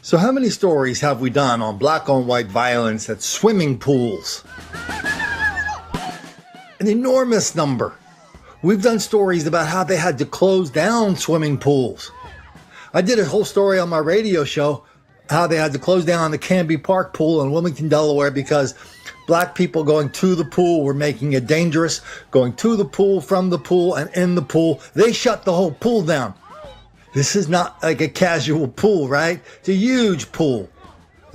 So how many stories have we done on black-on-white violence at swimming pools? An enormous number. We've done stories about how they had to close down swimming pools. I did a whole story on my radio show how they had to close down the Canby Park pool in Wilmington, Delaware, because black people going to the pool were making it dangerous. Going to the pool, from the pool, and in the pool. They shut the whole pool down. This is not like a casual pool, right? It's a huge pool.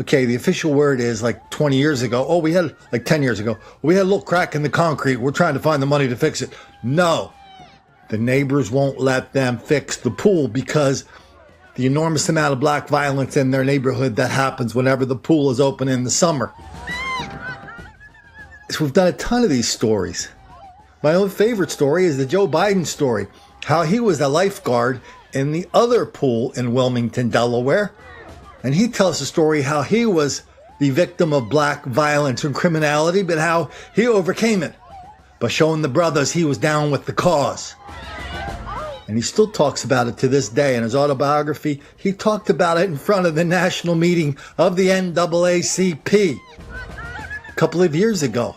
Okay, the official word is like 20 years ago. Oh, we had like 10 years ago. We had a little crack in the concrete. We're trying to find the money to fix it. No, the neighbors won't let them fix the pool because the enormous amount of black violence in their neighborhood that happens whenever the pool is open in the summer. So we've done a ton of these stories. My own favorite story is the Joe Biden story, how he was a lifeguard in the other pool in Wilmington, Delaware. And he tells the story how he was the victim of black violence and criminality, but how he overcame it by showing the brothers he was down with the cause. And he still talks about it to this day. In his autobiography, he talked about it in front of the national meeting of the NAACP a couple of years ago.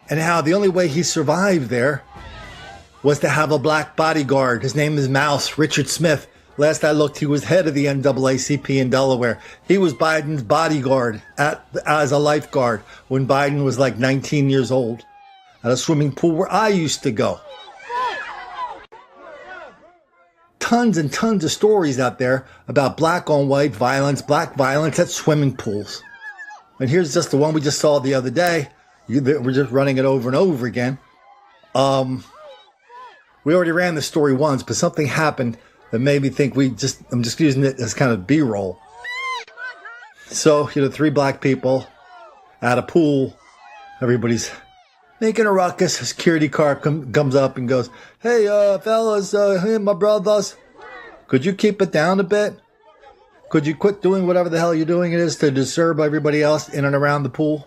And how the only way he survived there was to have a black bodyguard. His name is Mouse, Richard Smith. Last I looked, he was head of the NAACP in Delaware. He was Biden's bodyguard as a lifeguard when Biden was like 19 years old at a swimming pool where I used to go. Tons and tons of stories out there about black-on-white violence, black violence at swimming pools. And here's just the one we just saw the other day. We're just running it over and over again. We already ran the story once, but something happened that made me think I'm just using it as kind of B-roll. So, three black people at a pool. Everybody's making a ruckus. A security car comes up and goes, "Hey, fellas, hey, my brothers, could you keep it down a bit? Could you quit doing whatever the hell you're doing it is to disturb everybody else in and around the pool?"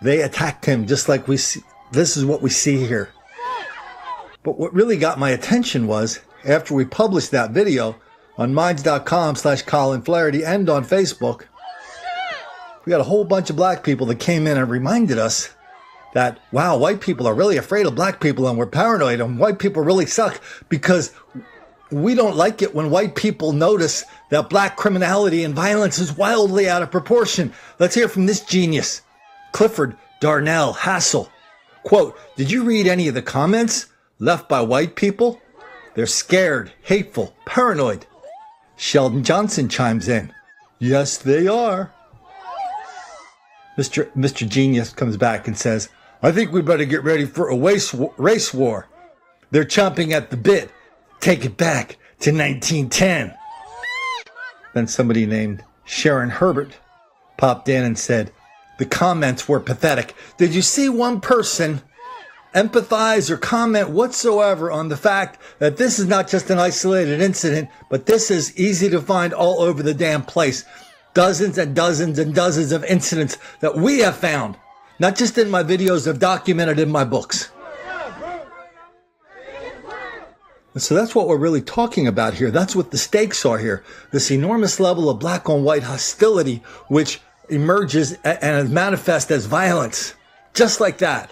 They attacked him just like we see. This is what we see here. But what really got my attention was, after we published that video on minds.com/Colin Flaherty and on Facebook, we got a whole bunch of black people that came in and reminded us that, wow, white people are really afraid of black people and we're paranoid and white people really suck because we don't like it when white people notice that black criminality and violence is wildly out of proportion. Let's hear from this genius, Clifford Darnell Hassel. Quote, "Did you read any of the comments left by white people? They're scared, hateful, paranoid." Sheldon Johnson chimes in. "Yes, they are." Mr. Genius comes back and says, "I think we better get ready for a race war. They're chomping at the bit. Take it back to 1910. Then somebody named Sharon Herbert popped in and said, "The comments were pathetic. Did you see one person empathize or comment whatsoever on the fact that this is not just an isolated incident, but this is easy to find all over the damn place? Dozens and dozens and dozens of incidents that we have found, not just in my videos, I've documented in my books." And so that's what we're really talking about here. That's what the stakes are here. This enormous level of black on white hostility, which emerges and is manifest as violence. Just like that.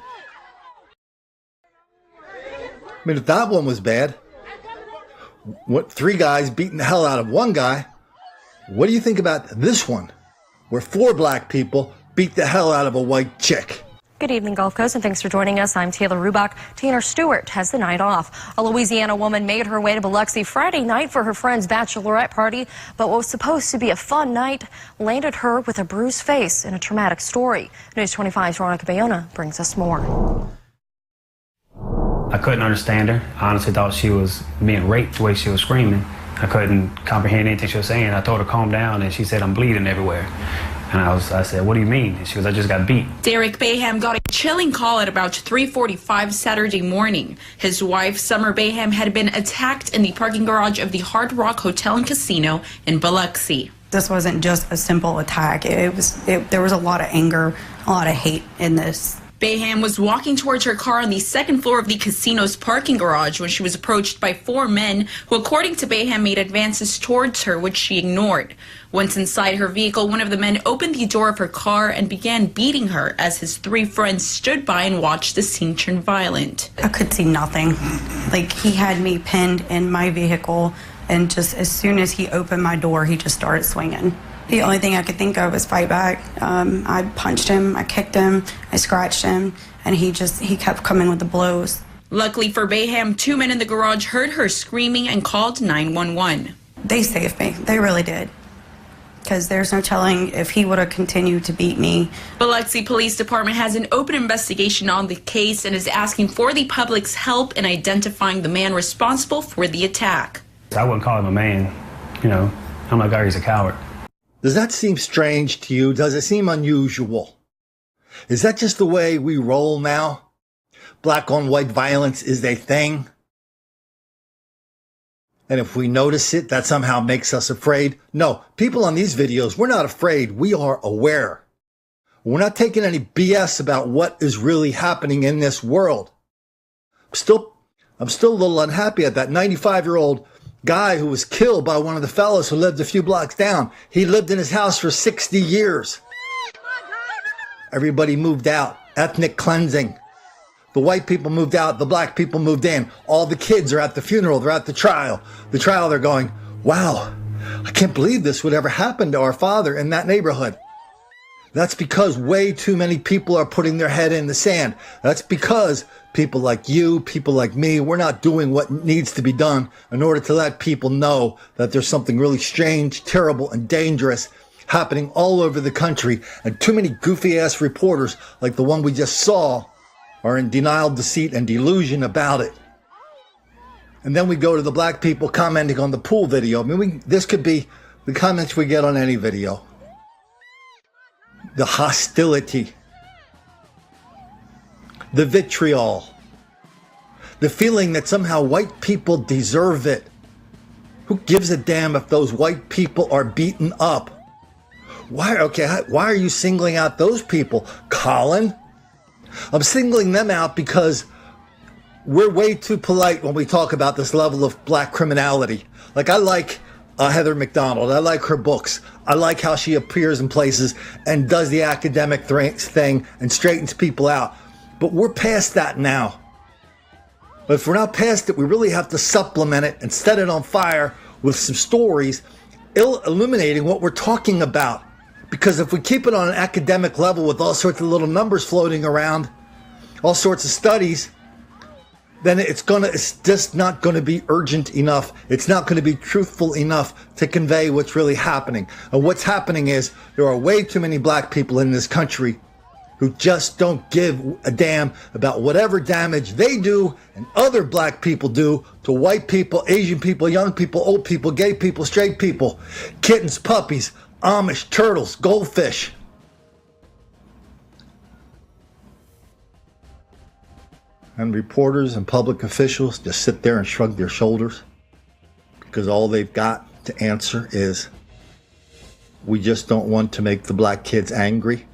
I mean, if that one was bad, what, three guys beating the hell out of one guy, what do you think about this one, where four black people beat the hell out of a white chick? Good evening, Gulf Coast, and thanks for joining us. I'm Taylor Rubach. Tanner Stewart has the night off. A Louisiana woman made her way to Biloxi Friday night for her friend's bachelorette party, but what was supposed to be a fun night landed her with a bruised face and a traumatic story. News 25's Veronica Bayona brings us more. I couldn't understand her. I honestly thought she was being raped the way she was screaming. I couldn't comprehend anything she was saying. I told her calm down, and she said, "I'm bleeding everywhere." And I said, "What do you mean?" And she goes, "I just got beat." Derek Baham got a chilling call at about 3:45 Saturday morning. His wife, Summer Baham, had been attacked in the parking garage of the Hard Rock Hotel and Casino in Biloxi. This wasn't just a simple attack. There was a lot of anger, a lot of hate in this. Bayham was walking towards her car on the second floor of the casino's parking garage when she was approached by 4 men who, according to Bayham, made advances towards her, which she ignored. Once inside her vehicle, one of the men opened the door of her car and began beating her as his 3 friends stood by and watched the scene turn violent. I could see nothing. Like, he had me pinned in my vehicle, and just as soon as he opened my door, he just started swinging. The only thing I could think of was fight back. I punched him, I kicked him, I scratched him, and he kept coming with the blows. Luckily for Bayham, 2 men in the garage heard her screaming and called 911. They saved me. They really did. Because there's no telling if he would have continued to beat me. Biloxi Police Department has an open investigation on the case and is asking for the public's help in identifying the man responsible for the attack. I wouldn't call him a man. I'm like, he's a coward. Does that seem strange to you? Does it seem unusual? Is that just the way we roll now? Black on white violence is a thing? And if we notice it, that somehow makes us afraid? No, people on these videos, we're not afraid. We are aware. We're not taking any BS about what is really happening in this world. I'm still a little unhappy at that 95-year-old guy who was killed by one of the fellows who lived a few blocks down. He lived in his house for 60 years. Everybody moved out. Ethnic cleansing. The white people moved out. The black people moved in. All the kids are at the funeral. They're at the trial. The trial, they're going, wow, I can't believe this would ever happen to our father in that neighborhood. That's because way too many people are putting their head in the sand. That's because people like you, people like me, we're not doing what needs to be done in order to let people know that there's something really strange, terrible, and dangerous happening all over the country. And too many goofy-ass reporters like the one we just saw are in denial, deceit, and delusion about it. And then we go to the black people commenting on the pool video. I mean, this could be the comments we get on any video. The hostility, the vitriol, the feeling that somehow white people deserve it. Who gives a damn if those white people are beaten up? Why are you singling out those people, Colin? I'm singling them out because we're way too polite when we talk about this level of black criminality. Like, I like Heather McDonald. I like her books. I like how she appears in places and does the academic thing and straightens people out. But we're past that now. But if we're not past it, we really have to supplement it and set it on fire with some stories illuminating what we're talking about. Because if we keep it on an academic level with all sorts of little numbers floating around, all sorts of studies, then it's just not going to be urgent enough. It's not going to be truthful enough to convey what's really happening. And what's happening is there are way too many black people in this country who just don't give a damn about whatever damage they do and other black people do to white people, Asian people, young people, old people, gay people, straight people, kittens, puppies, Amish, turtles, goldfish. And reporters and public officials just sit there and shrug their shoulders because all they've got to answer is, we just don't want to make the black kids angry.